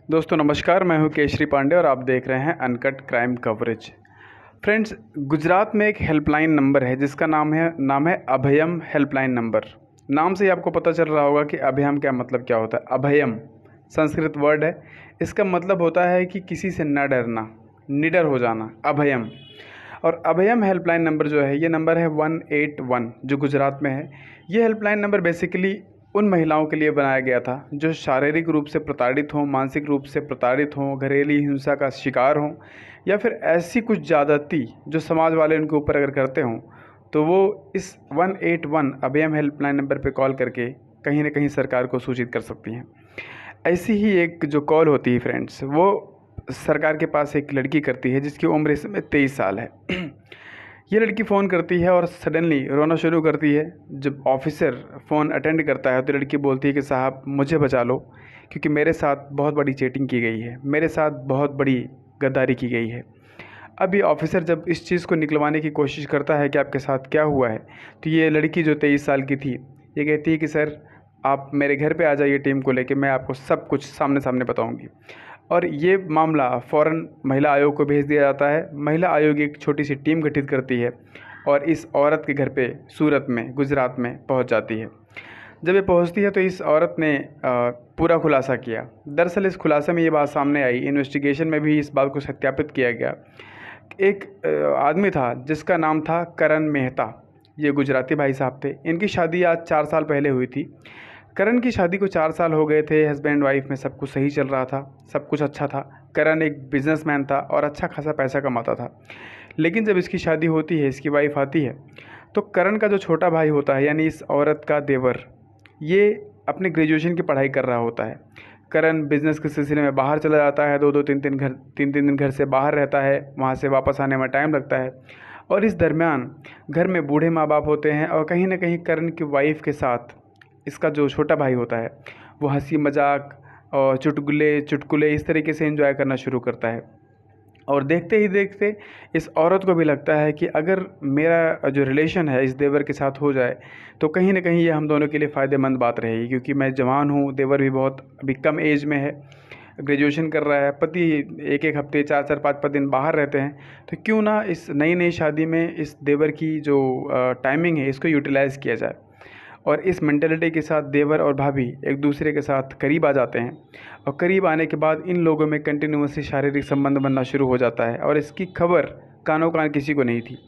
दोस्तों नमस्कार, मैं हूं केशरी पांडे और आप देख रहे हैं uncut crime coverage. Friends, Gujarat में एक हेल्पलाइन नंबर है जिसका नाम है अभयम हेल्पलाइन नंबर। नाम से ही आपको पता चल रहा होगा कि अभयम क्या मतलब क्या होता है। अभयम संस्कृत वर्ड है। इसका मतलब होता है कि किसी से न डरना, निडर हो जाना, अभयम। और अभयम हेल्पलाइन नंबर जो है, ये नंबर है 181 जो गुजरात में है। ये हेल्पलाइन नंबर बेसिकली उन महिलाओं के लिए बनाया गया था जो शारीरिक रूप से प्रताड़ित हों, मानसिक रूप से प्रताड़ित हों, घरेलू हिंसा का शिकार हों, या फिर ऐसी कुछ ज़्यादती जो समाज वाले उनके ऊपर अगर करते हों, तो वो इस 181 अभयम हेल्पलाइन नंबर पर कॉल करके कहीं ना कहीं सरकार को सूचित कर सकती हैं। ऐसी ही एक जो कॉल होती है फ्रेंड्स, वो सरकार के पास एक लड़की करती है जिसकी उम्र इस समय 23 साल है। ये लड़की फ़ोन करती है और सडनली रोना शुरू करती है। जब ऑफिसर फ़ोन अटेंड करता है तो लड़की बोलती है कि साहब मुझे बचा लो, क्योंकि मेरे साथ बहुत बड़ी चीटिंग की गई है, मेरे साथ बहुत बड़ी गद्दारी की गई है। अब ये ऑफिसर जब इस चीज़ को निकलवाने की कोशिश करता है कि आपके साथ क्या हुआ है, तो ये लड़की जो 23 साल की थी, ये कहती है कि सर आप मेरे घर पे आ जाइए टीम को लेके, मैं आपको सब कुछ सामने सामने बताऊंगी। और ये मामला फ़ौरन महिला आयोग को भेज दिया जाता है। महिला आयोग एक छोटी सी टीम गठित करती है और इस औरत के घर पे सूरत में, गुजरात में पहुंच जाती है। जब ये पहुंचती है तो इस औरत ने पूरा खुलासा किया। दरअसल इस खुलासे में ये बात सामने आई, इन्वेस्टिगेशन में भी इस बात को सत्यापित किया गया। एक आदमी था जिसका नाम था करण मेहता। ये गुजराती भाई साहब थे। इनकी शादी आज 4 साल पहले हुई थी। करण की शादी को 4 साल हो गए थे। हस्बैंड वाइफ में सब कुछ सही चल रहा था, सब कुछ अच्छा था। करण एक बिजनेसमैन था और अच्छा खासा पैसा कमाता था। लेकिन जब इसकी शादी होती है, इसकी वाइफ आती है, तो करण का जो छोटा भाई होता है, यानी इस औरत का देवर, ये अपने ग्रेजुएशन की पढ़ाई कर रहा होता है। करण बिज़नेस के सिलसिले में बाहर चला जाता है, 2-2 3-3 दिन घर से बाहर रहता है, वहाँ से वापस आने में टाइम लगता है। और इस दरमियान घर में बूढ़े माँ बाप होते हैं और कहीं ना कहीं करण की वाइफ के साथ इसका जो छोटा भाई होता है वो हंसी मजाक और चुटकुले इस तरीके से एंजॉय करना शुरू करता है। और देखते ही देखते इस औरत को भी लगता है कि अगर मेरा जो रिलेशन है इस देवर के साथ हो जाए तो कहीं ना कहीं ये हम दोनों के लिए फ़ायदेमंद बात रहेगी, क्योंकि मैं जवान हूँ, देवर भी बहुत अभी कम एज में है, ग्रेजुएशन कर रहा है, पति एक एक हफ्ते 4-4 5-5 दिन बाहर रहते हैं, तो क्यों ना इस नई नई शादी में इस देवर की जो टाइमिंग है इसको यूटिलाइज़ किया जाए। और इस मेंटेलिटी के साथ देवर और भाभी एक दूसरे के साथ करीब आ जाते हैं। और करीब आने के बाद इन लोगों में कंटिन्यूसली शारीरिक संबंध बनना शुरू हो जाता है और इसकी खबर कानों कान किसी को नहीं थी।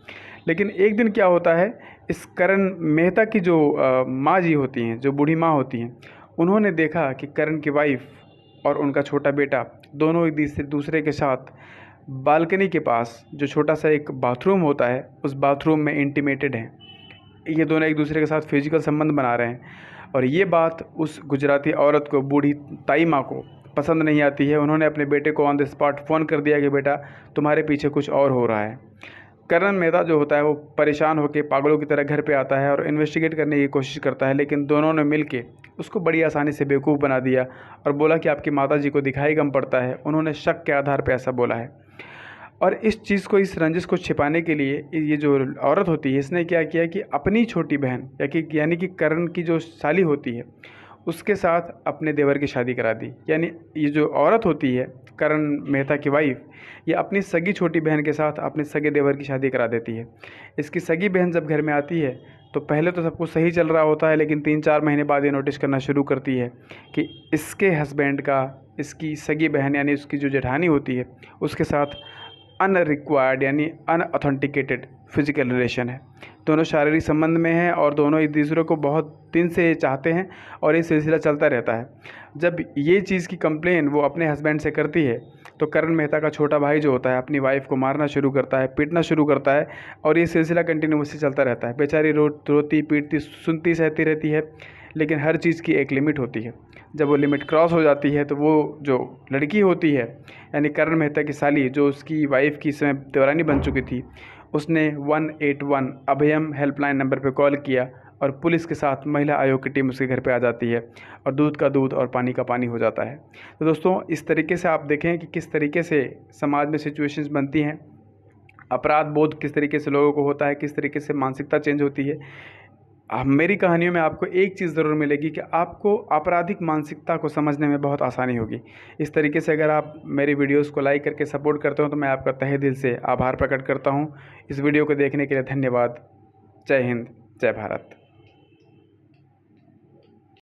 लेकिन एक दिन क्या होता है, इस करण मेहता की जो माँ जी होती हैं, जो बूढ़ी माँ होती हैं, उन्होंने देखा कि करण की वाइफ और उनका छोटा बेटा दोनों एक दूसरे के साथ बालकनी के पास जो छोटा सा एक बाथरूम होता है उस बाथरूम में इंटीमेटेड हैं। ये दोनों एक दूसरे के साथ फिजिकल संबंध बना रहे हैं। और ये बात उस गुजराती औरत को, बूढ़ी ताई माँ को पसंद नहीं आती है। उन्होंने अपने बेटे को ऑन द स्पॉट फ़ोन कर दिया कि बेटा तुम्हारे पीछे कुछ और हो रहा है। करण मेहता जो होता है वो परेशान होकर पागलों की तरह घर पे आता है और इन्वेस्टिगेट करने की कोशिश करता है, लेकिन दोनों ने मिल के उसको बड़ी आसानी से बेवकूफ़ बना दिया और बोला कि आपकी माता जी को दिखाई कम पड़ता है। उन्होंने शक के आधार पर ऐसा बोला है। और इस चीज़ को, इस रंजिश को छिपाने के लिए ये जो औरत होती है इसने क्या किया कि अपनी छोटी बहन यानी कि करण की जो साली होती है उसके साथ अपने देवर की शादी करा दी। यानी ये जो औरत होती है करण मेहता की वाइफ, ये अपनी सगी छोटी बहन के साथ अपने सगे देवर की शादी करा देती है। इसकी सगी बहन जब घर में आती है तो पहले तो सब कुछ सही चल रहा होता है, लेकिन 3-4 महीने बाद ये नोटिस करना शुरू करती है कि इसके हस्बैंड का इसकी सगी बहन यानी उसकी जो जेठानी होती है उसके साथ अनरिक्वायर्ड यानी अनऑथेंटिकेटेड फिजिकल रिलेशन है। दोनों शारीरिक संबंध में हैं और दोनों एक दूसरे को बहुत दिन से चाहते हैं और ये सिलसिला चलता रहता है। जब ये चीज़ की कंप्लेन वो अपने हस्बैंड से करती है तो करण मेहता का छोटा भाई जो होता है अपनी वाइफ को मारना शुरू करता है, पीटना शुरू करता है और ये सिलसिला कंटिन्यूसली चलता रहता है। बेचारी रोती पीटती सुनती सहती रहती है, लेकिन हर चीज़ की एक लिमिट होती है। जब वो लिमिट क्रॉस हो जाती है तो वो जो लड़की होती है यानी करण मेहता की साली, जो उसकी वाइफ की समय देवरानी बन चुकी थी, उसने 181 अभयम हेल्पलाइन नंबर पर कॉल किया और पुलिस के साथ महिला आयोग की टीम उसके घर पे आ जाती है और दूध का दूध और पानी का पानी हो जाता है। तो दोस्तों, इस तरीके से आप देखें कि किस तरीके से समाज में सिचुएशंस बनती हैं, अपराध बोध किस तरीके से लोगों को होता है, किस तरीके से मानसिकता चेंज होती है। मेरी कहानियों में आपको एक चीज़ ज़रूर मिलेगी कि आपको आपराधिक मानसिकता को समझने में बहुत आसानी होगी। इस तरीके से अगर आप मेरी वीडियोस को लाइक करके सपोर्ट करते हो तो मैं आपका तहे दिल से आभार प्रकट करता हूँ। इस वीडियो को देखने के लिए धन्यवाद। जय हिंद, जय भारत।